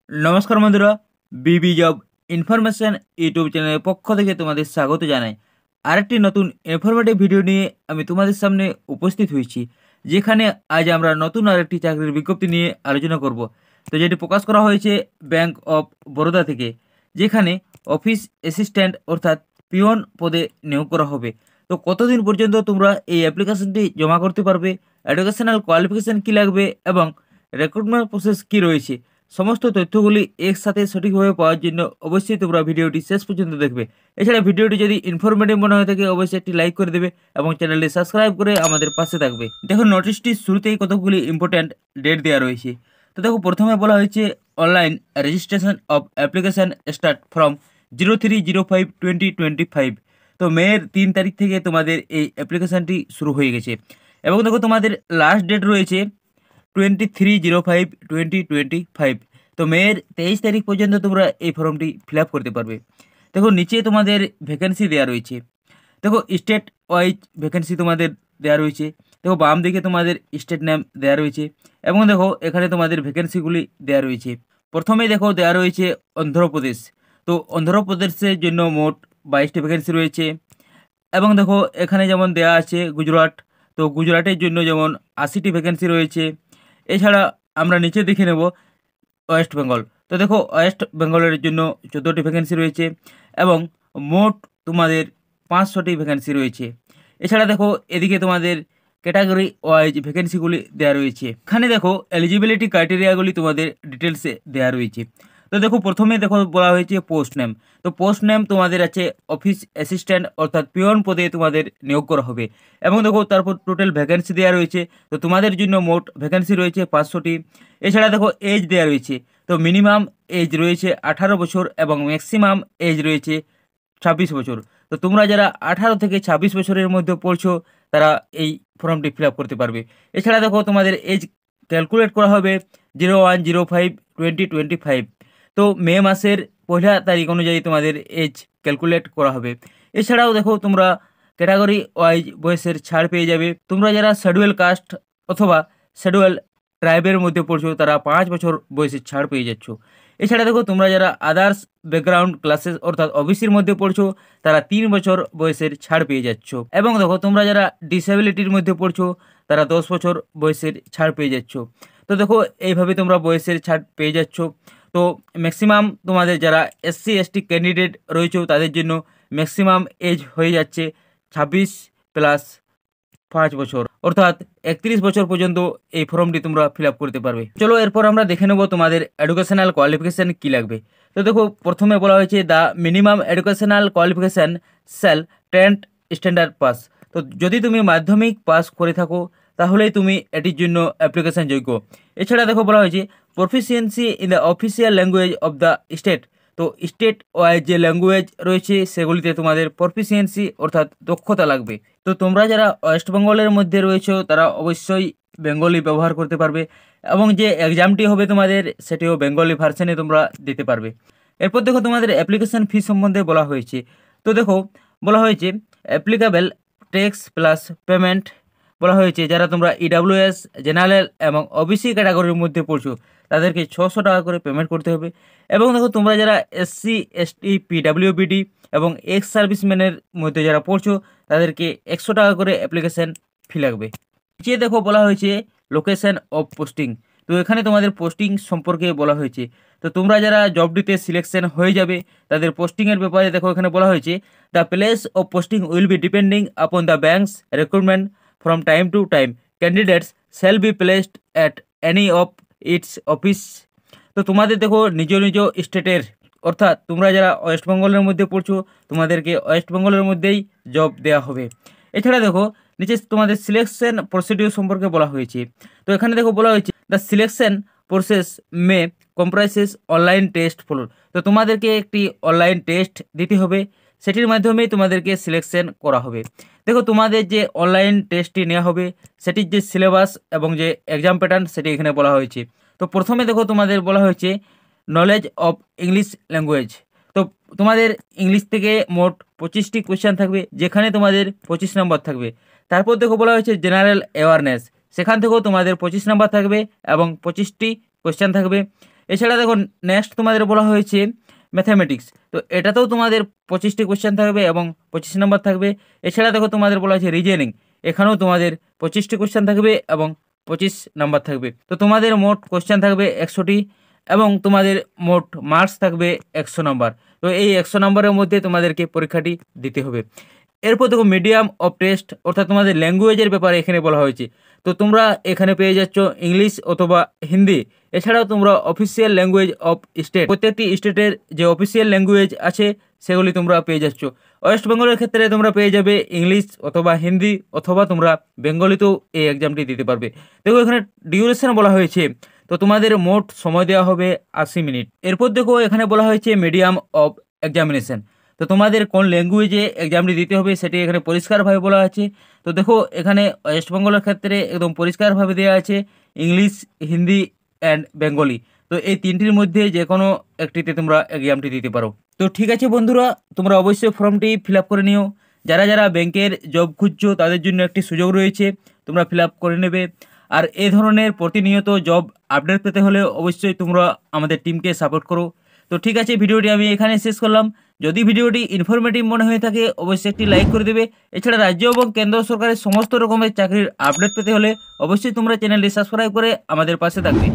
নমস্কার বন্ধুরা, বিবি job information YouTube চ্যানেলের পক্ষ থেকে তোমাদের স্বাগত জানাই। আরেকটি নতুন ইনফরমেটিভ ভিডিও নিয়ে আমি তোমাদের সামনে উপস্থিত হয়েছি, যেখানে আজ আমরা নতুন আরেকটি চাকরির বিজ্ঞপ্তি নিয়ে আলোচনা করব। তো যেটি প্রকাশ করা হয়েছে ব্যাংক অফ বরোদা থেকে, যেখানে অফিস অ্যাসিস্ট্যান্ট অর্থাৎ পিওন পদে নিয়োগ করা হবে। তো কতদিন পর্যন্ত তোমরা এই অ্যাপ্লিকেশনটি জমা করতে পারবে, এডুকেশনাল কোয়ালিফিকেশান কী লাগবে এবং রিক্রুটমেন্ট প্রসেস কী রয়েছে, সমস্ত তথ্যগুলি একসাথে সঠিকভাবে পাওয়ার জন্য অবশ্যই তোমরা ভিডিওটি শেষ পর্যন্ত দেখবে। এছাড়া ভিডিওটি যদি ইনফরমেটিভ মনে হয়ে থাকে অবশ্যই একটি লাইক করে দেবে এবং চ্যানেলটি সাবস্ক্রাইব করে আমাদের পাশে থাকবে। দেখো, নোটিশটির শুরুতেই কতগুলি ইম্পর্ট্যান্ট ডেট দেওয়া রয়েছে। তো দেখো, প্রথমে বলা হয়েছে online registration of application start from 03/05/2025। তো মেয়ের 3 তারিখ থেকে তোমাদের এই অ্যাপ্লিকেশানটি শুরু হয়ে গেছে এবং দেখো তোমাদের লাস্ট ডেট রয়েছে 23/05/2025। তো মেয়ের 23 তারিখ পর্যন্ত তোমরা এই ফর্মটি ফিল আপ করতে পারবে। দেখো, নিচে তোমাদের ভ্যাকেন্সি দেওয়া রয়েছে। দেখো, স্টেট ওয়াইজ ভ্যাকেন্সি তোমাদের দেওয়া রয়েছে। দেখো, বাম দিকে তোমাদের স্টেট নেম দেওয়া রয়েছে এবং দেখো এখানে তোমাদের ভ্যাকেন্সিগুলি দেওয়া রয়েছে। প্রথমে দেখো দেওয়া রয়েছে অন্ধ্রপ্রদেশ। তো অন্ধ্রপ্রদেশের জন্য মোট 22টি ভ্যাকেন্সি রয়েছে এবং দেখো এখানে যেমন দেওয়া আছে গুজরাট। তো গুজরাটের জন্য যেমন 80টি ভ্যাকেন্সি রয়েছে। এছাড়া আমরা নিচে দেখে নেব ওয়েস্ট বেঙ্গল। তো দেখো, ওয়েস্ট বেঙ্গলের জন্য 14টি ভ্যাকেন্সি রয়েছে এবং মোট তোমাদের 500টি ভ্যাকেন্সি রয়েছে। এছাড়া দেখো এদিকে তোমাদের ক্যাটাগরি ওয়াইজ ভ্যাকেন্সিগুলি দেওয়া রয়েছে। এখানে দেখো এলিজিবিলিটি ক্রাইটেরিয়াগুলি তোমাদের ডিটেলসে দেওয়া রয়েছে। তো দেখো, প্রথমে দেখো বলা হয়েছে পোস্ট নেম। তো পোস্ট নেম তোমাদের আছে অফিস অ্যাসিস্ট্যান্ট অর্থাৎ পিওন পদে তোমাদের নিয়োগ করা হবে এবং দেখো তারপর টোটাল ভ্যাকেন্সি দেওয়া রয়েছে। তো তোমাদের জন্য মোট ভ্যাকেন্সি রয়েছে 500টি। এছাড়া দেখো এজ দেওয়া রয়েছে। তো মিনিমাম এজ রয়েছে 18 বছর এবং ম্যাক্সিমাম এজ রয়েছে 26 বছর। তো তোমরা যারা 18 থেকে 26 বছরের মধ্যে পড়ছো তারা এই ফর্মটি ফিল আপ করতে পারবে। এছাড়া দেখো তোমাদের এজ ক্যালকুলেট করা হবে 01/05/2025। তো মে মাসের 1 তারিখ অনুযায়ী তোমাদের এজ ক্যালকুলেট করা হবে। এছাড়াও দেখো তোমরা ক্যাটাগরি ওয়াইজ বয়সের ছাড় পেয়ে যাবে। তোমরা যারা শিডিউল কাস্ট অথবা শিডিউল ট্রাইবের মধ্যে পড়ছো তারা 5 বছর বয়সের ছাড় পেয়ে যাচ্ছ। এছাড়া দেখো তোমরা যারা আদার্স ব্যাকগ্রাউন্ড ক্লাসেস অর্থাৎ ওবিসির মধ্যে পড়ছো তারা 3 বছর বয়সের ছাড় পেয়ে যাচ্ছ। এবং দেখো তোমরা যারা ডিসেবিলিটির মধ্যে পড়ছো তারা 10 বছর বয়সের ছাড় পেয়ে যাচ্ছ। তো দেখো এইভাবে তোমরা বয়সের ছাড় পেয়ে যাচ্ছ। তো ম্যাক্সিমাম তোমাদের যারা SC ST ক্যান্ডিডেট রয়েছে তাদের জন্য ম্যাক্সিমাম এজ হয়ে যাচ্ছে 26+5 বছর, অর্থাৎ 31 বছর পর্যন্ত এই ফর্মটি তোমরা ফিল আপ করতে পারবে। চলো এরপর আমরা দেখে নেব তোমাদের এডুকেশনাল কোয়ালিফিকেশান কী লাগবে। তো দেখো, প্রথমে বলা হয়েছে the minimum educational qualification shall 10th standard pass. তো যদি তুমি মাধ্যমিক পাস করে থাকো তাহলেই তুমি এটির জন্য অ্যাপ্লিকেশান যোগ্য। এছাড়া দেখো বলা হয়েছে proficiency in the official language of the state. তো স্টেট ওয়াইজ যে ল্যাঙ্গুয়েজ রয়েছে সেগুলিতে তোমাদের প্রফিসিয়েন্সি অর্থাৎ দক্ষতা লাগবে। তো তোমরা যারা ওয়েস্ট বেঙ্গলের মধ্যে রয়েছে তারা অবশ্যই বেঙ্গলি ব্যবহার করতে পারবে এবং যে এক্সামটি হবে তোমাদের সেটিও বেঙ্গলি ভার্সনে তোমরা দিতে পারবে। এরপর দেখো তোমাদের অ্যাপ্লিকেশান ফি সম্বন্ধে বলা হয়েছে। তো দেখো বলা হয়েছে অ্যাপ্লিকেবল ট্যাক্স প্লাস পেমেন্ট। বলা হয়েছে যারা তোমরা EWS জেনারেল এবং OBC ক্যাটাগরির মধ্যে পড়ছো তাদেরকে 600 টাকা করে পেমেন্ট করতে হবে। এবং দেখো তোমরা যারা SC ST PWBD এবং এক্স সার্ভিসম্যানের মধ্যে যারা পড়ছো তাদেরকে 100 টাকা করে অ্যাপ্লিকেশান ফি লাগবে। নিচে দেখো বলা হয়েছে লোকেশন অফ পোস্টিং। তো এখানে তোমাদের পোস্টিং সম্পর্কে বলা হয়েছে। তো তোমরা যারা জবটিতে সিলেকশন হয়ে যাবে তাদের পোস্টিংয়ের ব্যাপারে দেখো এখানে বলা হয়েছে the place of posting will be depending upon the banks recruitment from time to time. Candidates shall be placed at any of its office. তো তোমাদের দেখো নিজ নিজ স্টেটের অর্থাৎ তোমরা যারা ওয়েস্ট বেঙ্গলের মধ্যে পড়ছো তোমাদেরকে ওয়েস্ট বেঙ্গলের মধ্যেই জব দেওয়া হবে। এছাড়া দেখো নিচে তোমাদের সিলেকশন প্রসিডিউর সম্পর্কে বলা হয়েছে। তো এখানে দেখো বলা হয়েছে the selection process may comprises online test follow. তো তোমাদেরকে একটি অনলাইন টেস্ট দিতে হবে, সেটির মাধ্যমেই তোমাদেরকে সিলেকশন করা হবে। দেখো তোমাদের যে অনলাইন টেস্টটি নেওয়া হবে সেটির যে সিলেবাস এবং যে এক্সাম প্যাটার্ন সেটি এখানে বলা হয়েছে। তো প্রথমে দেখো তোমাদের বলা হয়েছে নলেজ অফ ইংলিশ ল্যাঙ্গুয়েজ। তো তোমাদের ইংলিশ থেকে মোট 25টি কোয়েশ্চেন থাকবে, যেখানে তোমাদের 25 নম্বর থাকবে। তারপর দেখো বলা হয়েছে জেনারেল অ্যাওয়ারনেস, সেখান থেকেও তোমাদের 25 নম্বর থাকবে এবং 25টি কোয়েশ্চেন থাকবে। এছাড়া দেখো নেক্সট তোমাদের বলা হয়েছে ম্যাথামেটিক্স, তো এটাতেও তোমাদের 25টি কোশ্চেন থাকবে এবং 25 নাম্বার থাকবে। এছাড়া দেখো তোমাদের বলা হয়েছে রিজনিং, এখানেও তোমাদের 25টি কোশ্চেন থাকবে এবং 25 নাম্বার থাকবে। তো তোমাদের মোট কোশ্চেন থাকবে 100টি এবং তোমাদের মোট মার্কস থাকবে 100 নাম্বার। তো এই 100 নাম্বারের মধ্যে তোমাদেরকে পরীক্ষাটি দিতে হবে। এরপর দেখো মিডিয়াম অফ টেস্ট, অর্থাৎ তোমাদের ল্যাঙ্গুয়েজের ব্যাপারে এখানে বলা হয়েছে। তো তোমরা এখানে পেয়ে যাচ্ছ ইংলিশ অথবা হিন্দি। এছাড়াও তোমরা অফিসিয়াল ল্যাঙ্গুয়েজ অফ স্টেট, প্রত্যেকটি স্টেটের যে অফিসিয়াল ল্যাঙ্গুয়েজ আছে সেগুলি তোমরা পেয়ে যাচ্ছ। ওয়েস্ট বেঙ্গলের ক্ষেত্রে তোমরা পেয়ে যাবে ইংলিশ অথবা হিন্দি, অথবা তোমরা বেঙ্গলিতেও এই এক্সামটি দিতে পারবে। দেখো এখানে ডিউরেশন বলা হয়েছে, তো তোমাদের মোট সময় দেওয়া হবে 80 মিনিট। এরপর দেখো এখানে বলা হয়েছে মিডিয়াম অফ এক্সামিনেশন, তো তোমাদের কোন ল্যাঙ্গুয়েজে এক্সামটি দিতে হবে সেটি এখানে পরিষ্কারভাবে বলা আছে। তো দেখো এখানে ওয়েস্ট বেঙ্গলের ক্ষেত্রে একদম পরিষ্কারভাবে দেওয়া আছে ইংলিশ, হিন্দি অ্যান্ড বেঙ্গলি। তো এই তিনটির মধ্যে যে কোনো একটিতে তোমরা এক্সামটি দিতে পারো। তো ঠিক আছে বন্ধুরা, তোমরা অবশ্যই ফর্মটি ফিল আপ করে নিও। যারা যারা ব্যাংকের জব খুঁজছো তাদের জন্য একটি সুযোগ রয়েছে, তোমরা ফিল আপ করে নেবে। আর এই ধরনের প্রতিনিয়ত জব আপডেট পেতে হলে অবশ্যই তোমরা আমাদের টিমকে সাপোর্ট করো। তো ঠিক আছে, ভিডিওটি আমি এখানে শেষ করলাম। যদি ভিডিওটি ইনফরমেটিভ মনে হয়ে থাকে অবশ্যই একটি লাইক করে দেবে। এছাড়া রাজ্য এবং কেন্দ্র সরকারের সমস্ত রকমের চাকরির আপডেট পেতে হলে অবশ্যই তোমরা চ্যানেলটি সাবস্ক্রাইব করে আমাদের পাশে থাকবে।